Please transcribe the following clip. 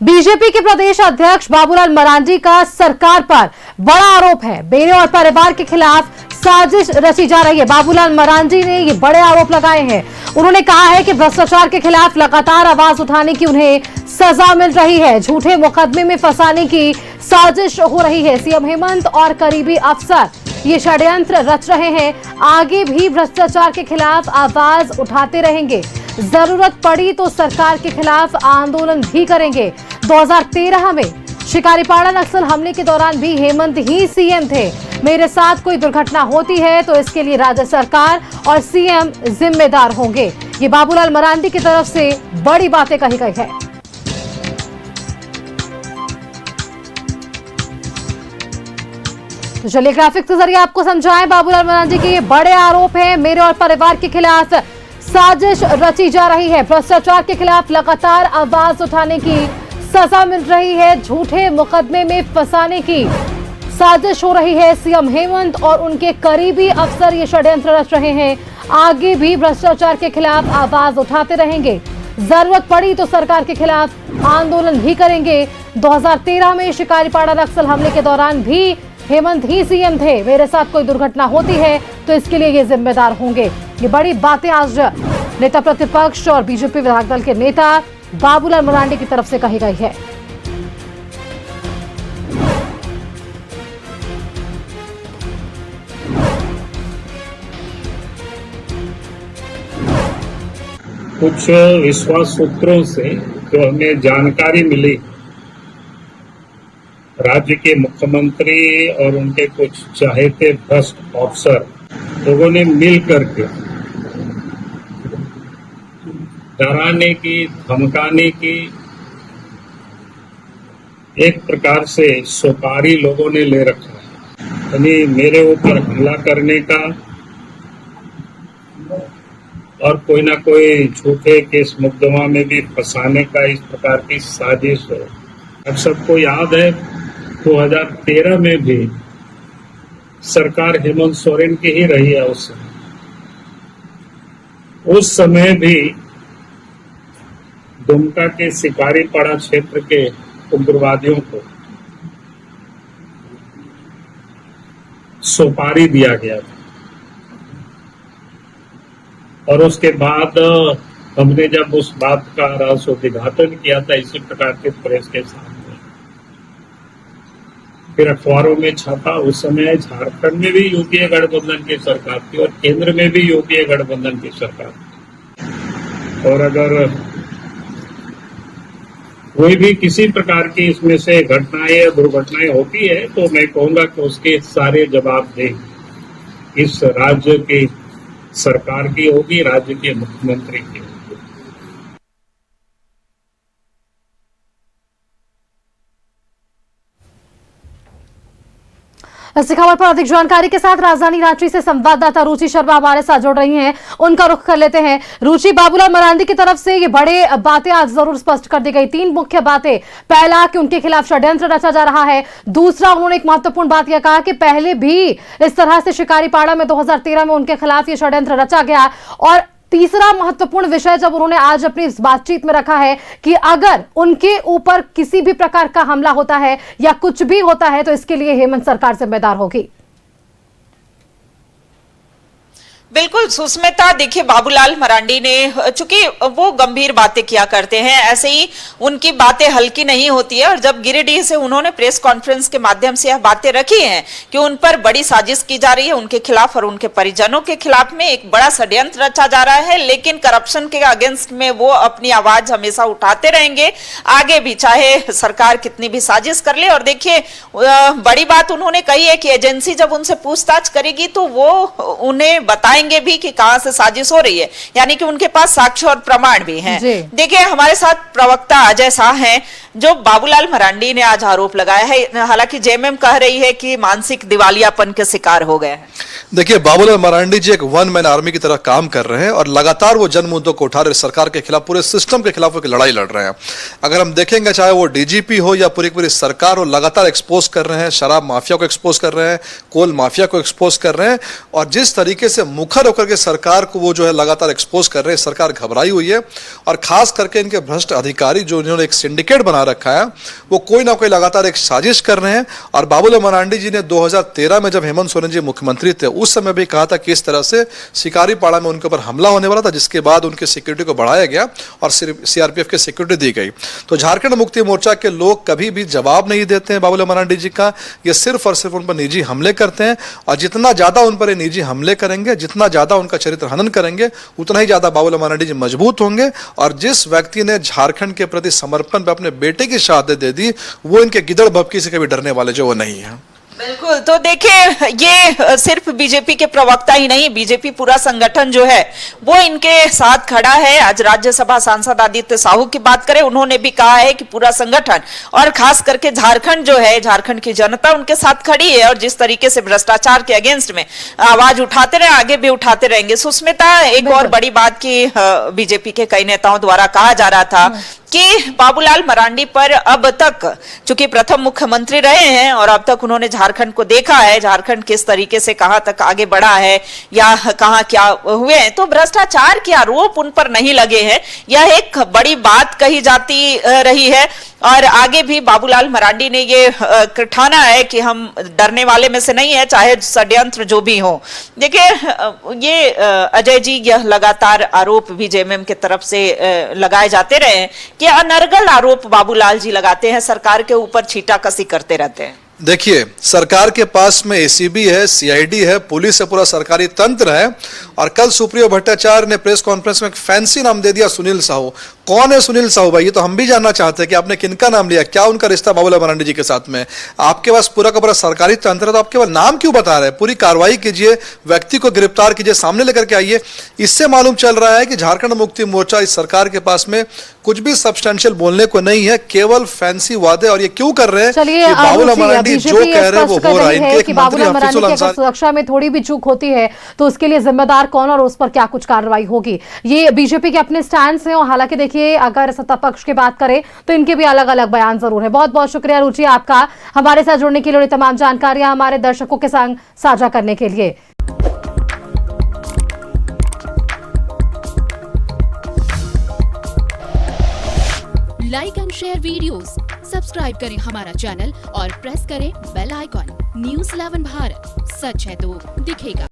BJP के प्रदेश अध्यक्ष बाबूलाल मरांडी का सरकार पर बड़ा आरोप है। मेरे और परिवार के खिलाफ साजिश रची जा रही है। बाबूलाल मरांडी ने ये बड़े आरोप लगाए हैं। उन्होंने कहा है कि भ्रष्टाचार के खिलाफ लगातार आवाज उठाने की उन्हें सजा मिल रही है। झूठे मुकदमे में फंसाने की साजिश हो रही है। सीएम हेमंत और करीबी अफसर ये षड्यंत्र रच रहे हैं। आगे भी भ्रष्टाचार के खिलाफ आवाज उठाते रहेंगे। जरूरत पड़ी तो सरकार के खिलाफ आंदोलन भी करेंगे। 2013 में शिकारीपाड़ा नक्सल हमले के दौरान भी हेमंत ही सीएम थे। मेरे साथ कोई दुर्घटना होती है तो इसके लिए राज्य सरकार और सीएम जिम्मेदार होंगे। ये बाबूलाल मरांडी की तरफ से बड़ी बातें कही गई है। तो चलिए ग्राफिक के जरिए आपको समझाएं। बाबूलाल मरांडी के ये बड़े आरोप हैं। मेरे और परिवार के खिलाफ साजिश रची जा रही है। भ्रष्टाचार के खिलाफ लगातार आवाज उठाने की सजा मिल रही है। झूठे मुकदमे में फंसाने की साजिश हो रही है। सीएम हेमंत और उनके करीबी अफसर ये षड्यंत्र रच रहे हैं। आगे भी भ्रष्टाचार के खिलाफ आवाज उठाते रहेंगे। जरूरत पड़ी तो सरकार के खिलाफ आंदोलन भी करेंगे। 2013 में शिकारीपाड़ा नक्सल हमले के दौरान भी हेमंत ही सीएम थे। मेरे साथ कोई दुर्घटना होती है तो इसके लिए ये जिम्मेदार होंगे। ये बड़ी बातें आज नेता प्रतिपक्ष और बीजेपी विधायक दल के नेता बाबूलाल मरांडी की तरफ से कही गई है। कुछ विश्वास सूत्रों से जो हमें जानकारी मिली, राज्य के मुख्यमंत्री और उनके कुछ चाहते भ्रष्ट अफसर लोगों ने मिल करके डराने की, धमकाने की, एक प्रकार से सुपारी लोगों ने ले रखा है। यानी मेरे ऊपर हमला करने का और कोई ना कोई झूठे केस मुकदमा में भी फंसाने का इस प्रकार की साजिश है। अब सबको याद है 2013 में भी सरकार हेमंत सोरेन की ही रही है। उस समय भी दुमका के शिकारीपाड़ा क्षेत्र के उग्रवादियों को सुपारी दिया गया था और उसके बाद हमने जब उस बात का रहस्य उद्घाटन किया था इसी प्रकार के प्रेस के सामने, फिर अखबारों में छपा। उस समय झारखंड में भी यूपीए गठबंधन की सरकार थी और केंद्र में भी यूपीए गठबंधन की सरकार थी। और अगर कोई भी किसी प्रकार की इसमें से घटनाएं या दुर्घटनाएं होती है तो मैं कहूंगा कि उसके सारे जवाबदेही इस राज्य की सरकार की होगी, राज्य के मुख्यमंत्री की होगी। इस खबर पर अधिक जानकारी के साथ राजधानी रांची से संवाददाता रुचि शर्मा हमारे साथ जुड़ रही हैं। उनका रुख कर लेते हैं। रुचि, बाबूलाल मरांडी की तरफ से ये बड़े बातें आज जरूर स्पष्ट कर दी गई। 3 मुख्य बातें। पहला कि उनके खिलाफ षड्यंत्र रचा जा रहा है। दूसरा, उन्होंने एक महत्वपूर्ण बात यह कहा कि पहले भी इस तरह से शिकारीपाड़ा में 2013 में उनके खिलाफ ये षड्यंत्र रचा गया। और तीसरा महत्वपूर्ण विषय जब उन्होंने आज अपनी इस बातचीत में रखा है कि अगर उनके ऊपर किसी भी प्रकार का हमला होता है या कुछ भी होता है तो इसके लिए हेमंत सरकार जिम्मेदार होगी। बिल्कुल सुस्मिता, देखिए बाबूलाल मरांडी ने, चूंकि वो गंभीर बातें किया करते हैं, ऐसे ही उनकी बातें हल्की नहीं होती है। और जब गिरिडीह से उन्होंने प्रेस कॉन्फ्रेंस के माध्यम से यह बातें रखी हैं कि उन पर बड़ी साजिश की जा रही है, उनके खिलाफ और उनके परिजनों के खिलाफ में एक बड़ा षड्यंत्र रचा जा रहा है, लेकिन करप्शन के अगेंस्ट में वो अपनी आवाज हमेशा उठाते रहेंगे आगे भी, चाहे सरकार कितनी भी साजिश कर ले। और देखिए बड़ी बात उन्होंने कही है कि एजेंसी जब उनसे पूछताछ करेगी तो वो उन्हें बताएंगे भी कि कहां से साजिश हो रही है, यानी कि उनके पास साक्ष्य और प्रमाण भी हैं। देखिए हमारे साथ प्रवक्ता अजय शाह हैं जो बाबूलाल मरांडी ने आज आरोप लगाया है। हालांकि जेएमएम कह रही है कि मानसिक दिवालियापन के शिकार हो गए हैं। देखिए बाबूलाल मरांडी जी एक वन मैन आर्मी की तरह काम कर रहे हैं और लगातार वो जन मुद्दों को उठा रहे, सरकार के खिलाफ, पूरे सिस्टम के खिलाफ एक लड़ाई लड़ रहे हैं। अगर हम देखेंगे चाहे वो डीजीपी हो या पूरी पूरी सरकार हो, लगातार एक्सपोज कर रहे हैं, शराब माफिया को एक्सपोज कर रहे हैं, कोल माफिया को एक्सपोज कर रहे हैं। और जिस तरीके से मुखर होकर के सरकार को वो जो है लगातार एक्सपोज कर रहे हैं, सरकार घबराई हुई है। और खास करके इनके भ्रष्ट अधिकारी जो इन्होंने एक सिंडिकेट बना रखा है, वो कोई ना कोई लगातार एक साजिश कर रहे हैं। और बाबूलाल मरांडी जी ने 2013 में जब हेमंत सोरेन जी मुख्यमंत्री थे उस समय भी कहा था कि इस तरह से शिकारीपाड़ा में उनके ऊपर हमला होने वाला था, जिसके बाद उनकी सिक्योरिटी को बढ़ाया गया और सीआरपीएफ की सिक्योरिटी दी गई। तो झारखंड मुक्ति मोर्चा के लोग कभी भी जवाब नहीं देते हैं बाबूलाल मरांडी जी का, ये सिर्फ और सिर्फ उन पर निजी हमले करते हैं। और जितना ज्यादा उन पर निजी हमले करेंगे, जितना ज्यादा उनका चरित्र हनन करेंगे, उतना ही ज्यादा बाबूलाल मरांडी जी मजबूत होंगे। और जिस व्यक्ति ने झारखंड के प्रति समर्पण पे अपने बेटे की शहादत दे दी, वो इनके गिदड़ भभकी से कभी डरने वाले जो वो नहीं है। बिल्कुल, तो देखिए ये सिर्फ बीजेपी के प्रवक्ता ही नहीं, बीजेपी पूरा संगठन जो है वो इनके साथ खड़ा है। आज राज्यसभा सांसद आदित्य साहू की बात करें, उन्होंने भी कहा है कि पूरा संगठन और खास करके झारखंड जो है, झारखंड की जनता उनके साथ खड़ी है। और जिस तरीके से भ्रष्टाचार के अगेंस्ट में आवाज उठाते रहे, आगे भी उठाते रहेंगे। सुष्मिता, एक और बड़ी बात की बीजेपी के कई नेताओं द्वारा कहा जा रहा था कि बाबूलाल मरांडी पर अब तक, चूंकि प्रथम मुख्यमंत्री रहे हैं और अब तक उन्होंने झारखंड को देखा है, झारखंड किस तरीके से कहां तक आगे बढ़ा है या कहां क्या हुए हैं, तो भ्रष्टाचार के आरोप उन पर नहीं लगे हैं। यह एक बड़ी बात कही जाती रही है। और आगे भी बाबूलाल मरांडी ने ये ठाना है कि हम डरने वाले में से नहीं है, चाहे षड्यंत्र जो भी हो। देखिए ये अजय जी, यह लगातार आरोप भी जेएमएम की तरफ से लगाए जाते रहे हैं कि अनर्गल आरोप बाबूलाल जी लगाते हैं, सरकार के ऊपर छींटाकशी करते रहते हैं। देखिए, सरकार के पास में एसीबी है, सीआईडी है, पुलिस है, पूरा सरकारी तंत्र है। और कल सुप्रियो भट्टाचार्य ने प्रेस कॉन्फ्रेंस में एक फैंसी नाम दे दिया, सुनील साहू। कौन है सुनील साहू भाई? ये तो हम भी जानना चाहते हैं कि आपने किनका नाम लिया, क्या उनका रिश्ता बाबूलाल मरांडी जी के साथ में? आपके पास पूरा का पूरा सरकारी तंत्र है, तो आप केवल नाम क्यों बता रहे हैं? पूरी कार्रवाई कीजिए, व्यक्ति को गिरफ्तार कीजिए, सामने लेकर के आइए। इससे मालूम चल रहा है कि झारखंड मुक्ति मोर्चा इस सरकार के पास में कुछ भी सब्सटेंशियल बोलने को नहीं है, केवल फैंसी वादे। और ये क्यों कर रहे हैं कि बाबूलाल मरांडी जो कह रहे हैं वो हो रहा है। इनके एक मंत्री हफीजुल अंसारी, सुरक्षा में थोड़ी भी चूक होती है तो उसके लिए जिम्मेदार कौन और उस पर क्या कुछ कार्रवाई होगी, ये बीजेपी के अपने स्टैंड है। और हालांकि देखिए, अगर सत्ता पक्ष की बात करें तो इनके भी अलग अलग बयान जरूर है। बहुत बहुत शुक्रिया रुचि आपका हमारे साथ जुड़ने के लिए, तमाम जानकारियां हमारे दर्शकों के संग साझा करने के लिए। Like and share videos, subscribe करें हमारा चैनल और प्रेस करें बेल आइकॉन। न्यूज़ 11 भारत, सच है तो दिखेगा।